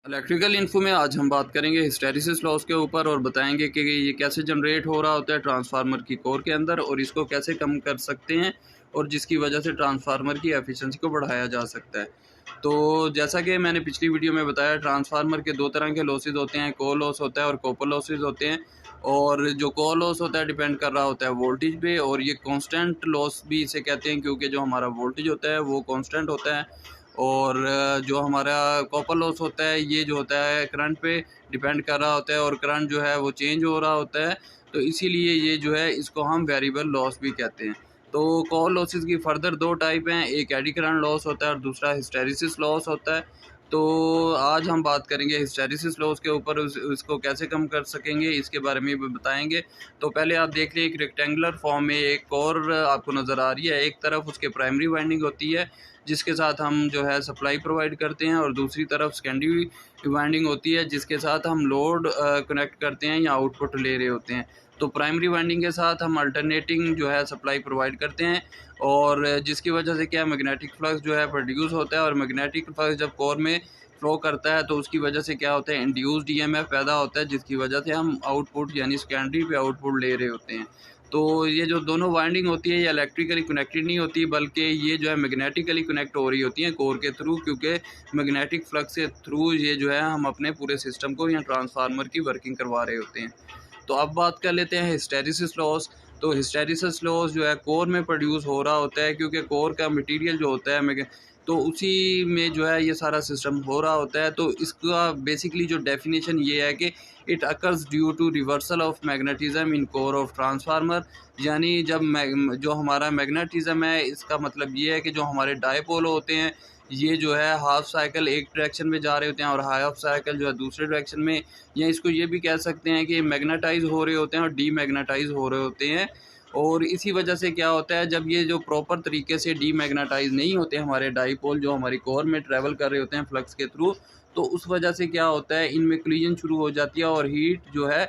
Electrical info में आज हम बात करेंगे हिस्टैरिसीस लॉस के ऊपर और बताएंगे कि ये कैसे जनरेट हो रहा होता है ट्रांसफार्मर की कोर के अंदर और इसको कैसे कम कर सकते हैं और जिसकी वजह से ट्रांसफार्मर की एफिशिएंसी को बढ़ाया जा सकता है। तो जैसा कि मैंने पिछली वीडियो में बताया, ट्रांसफार्मर के दो तरह के लॉसेज होते हैं, कोर लॉस होता है और कॉपर लॉसेज होते हैं। और जो कोर लॉस होता है डिपेंड कर रहा होता है वोल्टेज पे, और ये कांस्टेंट लॉस भी इसे कहते हैं क्योंकि जो हमारा वोल्टेज होता है वो कांस्टेंट होता है। और जो हमारा कॉपर लॉस होता है ये जो होता है करंट पे डिपेंड कर रहा होता है, और करंट जो है वो चेंज हो रहा होता है, तो इसीलिए ये जो है इसको हम वेरिएबल लॉस भी कहते हैं। तो कोर लॉसेस की फर्दर दो टाइप हैं, एक एडी करंट लॉस होता है और दूसरा हिस्टैरिसीस लॉस होता है। तो आज हम बात करेंगे हिस्टैरिसीस लॉस के ऊपर, उसको कैसे कम कर सकेंगे इसके बारे में भी बताएंगे। तो पहले आप देख लें, एक रेक्टेंगुलर फॉर्म में एक कोर आपको नज़र आ रही है, एक तरफ उसके प्राइमरी वाइंडिंग होती है जिसके साथ हम जो है सप्लाई प्रोवाइड करते हैं, और दूसरी तरफ सेकेंडरी वाइंडिंग होती है जिसके साथ हम लोड कनेक्ट करते हैं या आउटपुट ले रहे होते हैं। तो प्राइमरी वाइंडिंग के साथ हम अल्टरनेटिंग जो है सप्लाई प्रोवाइड करते हैं, और जिसकी वजह से क्या मैग्नेटिक फ्लक्स जो है प्रोड्यूस होता है, और मैग्नेटिक फ्लक्स जब कोर में फ्लो करता है तो उसकी वजह से क्या होता है, इंड्यूस्ड ईएमएफ पैदा होता है, जिसकी वजह से हम आउटपुट यानी सेकेंडरी पे आउटपुट ले रहे होते हैं। तो ये जो दोनों वाइंडिंग होती है ये इलेक्ट्रिकली कनेक्टेड नहीं होती, बल्कि ये जो है मैग्नेटिकली कनेक्ट हो रही होती हैं कोर के थ्रू, क्योंकि मैग्नेटिक फ्लक्स के थ्रू ये जो है हम अपने पूरे सिस्टम को या ट्रांसफार्मर की वर्किंग करवा रहे होते हैं। तो अब बात कर लेते हैं हिस्टैरिसीस लॉस। तो हिस्टैरिसीस लॉस जो है कोर में प्रोड्यूस हो रहा होता है, क्योंकि कोर का मटेरियल जो होता है तो उसी में जो है ये सारा सिस्टम हो रहा होता है। तो इसका बेसिकली जो डेफिनेशन ये है कि it occurs due to reversal of magnetism in core of transformer, यानी जब जो हमारा मैग्नेटिज्म है इसका मतलब ये है कि जो हमारे डायपोल होते हैं ये जो है हाफ साइकिल एक डायरेक्शन में जा रहे होते हैं और हाफ साइकिल जो है दूसरे डायरेक्शन में, या इसको ये भी कह सकते हैं कि मैग्नेटाइज हो रहे होते हैं और डीमैग्नेटाइज हो रहे होते हैं। और इसी वजह से क्या होता है, जब ये जो प्रॉपर तरीके से डीमैग्नेटाइज नहीं होते हमारे डाइपोल जो हमारी कोर में ट्रैवल कर रहे होते हैं फ्लक्स के थ्रू, तो उस वजह से क्या होता है इनमें कोलिजन शुरू हो जाती है और हीट जो है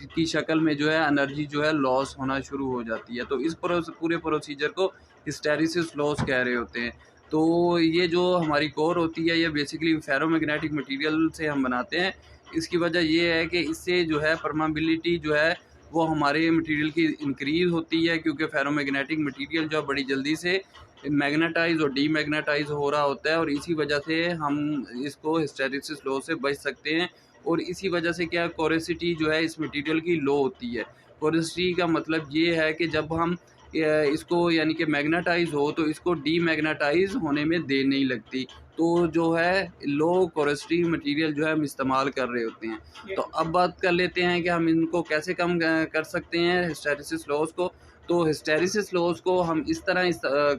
की शक्ल में जो है एनर्जी जो है लॉस होना शुरू हो जाती है। तो इस पूरे प्रोसीजर को हिस्टैरिसीस लॉस कह रहे होते हैं। तो ये जो हमारी कोर होती है ये बेसिकली फेरोमैग्नेटिक मटेरियल से हम बनाते हैं। इसकी वजह ये है कि इससे जो है परमेबिलिटी जो है वो हमारे मटेरियल की इंक्रीज़ होती है, क्योंकि फेरोमैग्नेटिक मटेरियल जो बड़ी जल्दी से मैग्नेटाइज और डीमैग्नेटाइज हो रहा होता है, और इसी वजह से हम इसको हिस्टैरिसीस लॉस से बच सकते हैं। और इसी वजह से क्या कोरोसिटी जो है इस मटेरियल की लो होती है। कोरोसिटी का मतलब ये है कि जब हम इसको यानी कि मैग्नेटाइज हो तो इसको डीमैग्नेटाइज होने में देर नहीं लगती। तो जो है लो कोरोसिटी मटेरियल जो है हम इस्तेमाल कर रहे होते हैं। तो अब बात कर लेते हैं कि हम इनको कैसे कम कर सकते हैं हिस्टैरिसीस लॉस को। तो हिस्टैरिसीस लॉस को हम इस तरह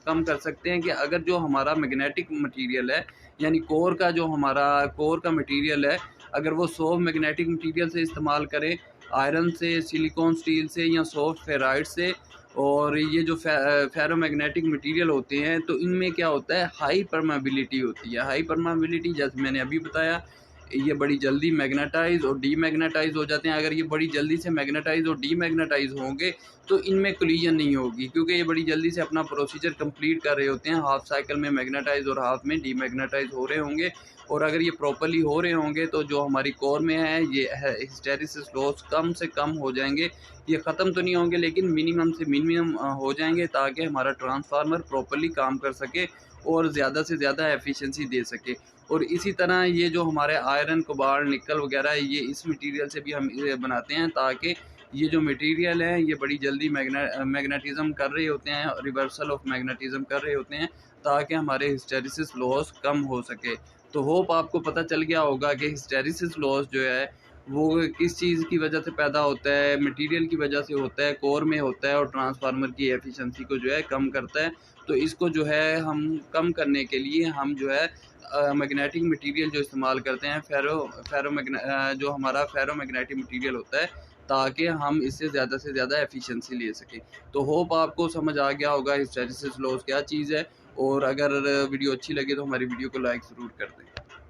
कम कर सकते हैं कि अगर जो हमारा मैग्नेटिक मटेरियल है यानी कोर का जो हमारा कोर का मटेरियल है, अगर वो सॉफ्ट मैग्नेटिक मटेरियल से इस्तेमाल करें, आयरन से, सिलिकॉन स्टील से या सॉफ्ट फेराइट से, और ये जो फेरोमैग्नेटिक मटेरियल होते हैं तो इनमें क्या होता है हाई परमेबिलिटी होती है। हाई परमेबिलिटी जैसे मैंने अभी बताया, ये बड़ी जल्दी मैग्नेटाइज और डीमैग्नेटाइज हो जाते हैं। अगर ये बड़ी जल्दी से मैग्नेटाइज और डीमैग्नेटाइज होंगे तो इनमें कोलिजन नहीं होगी, क्योंकि ये बड़ी जल्दी से अपना प्रोसीजर कंप्लीट कर रहे होते हैं, हाफ साइकिल में मैग्नेटाइज और हाफ में डीमैग्नेटाइज हो रहे होंगे। और अगर ये प्रॉपरली हो रहे होंगे तो जो हमारी कोर में है ये हिस्टैरिसीस लॉस कम से कम हो जाएंगे। ये ख़त्म तो नहीं होंगे लेकिन मिनिमम से मिनिमम हो जाएंगे, ताकि हमारा ट्रांसफार्मर प्रॉपरली काम कर सके और ज़्यादा से ज़्यादा एफिशिएंसी दे सके। और इसी तरह ये जो हमारे आयरन, कोबाल्ट, निकल वगैरह ये इस मटेरियल से भी हम बनाते हैं, ताकि ये जो मटेरियल है ये बड़ी जल्दी मैग्नेटिज्म कर रहे होते हैं, रिवर्सल ऑफ मैग्नेटिज्म कर रहे होते हैं, ताकि हमारे हिस्टैरिसीस लॉस कम हो सके। तो होप आपको पता चल गया होगा कि हिस्टैरिसीस लॉस जो है वो किस चीज़ की वजह से पैदा होता है, मटेरियल की वजह से होता है, कोर में होता है, और ट्रांसफार्मर की एफिशिएंसी को जो है कम करता है। तो इसको जो है हम कम करने के लिए हम जो है मैग्नेटिक मटेरियल जो इस्तेमाल करते हैं जो हमारा फेरोमैग्नेटिक मटेरियल होता है, ताकि हम इससे ज़्यादा एफिशिएंसी ले सकें। तो होप आपको समझ आ गया होगा हिस्टैरिसीस लॉस क्या चीज़ है। और अगर वीडियो अच्छी लगे तो हमारी वीडियो को लाइक ज़रूर कर दें।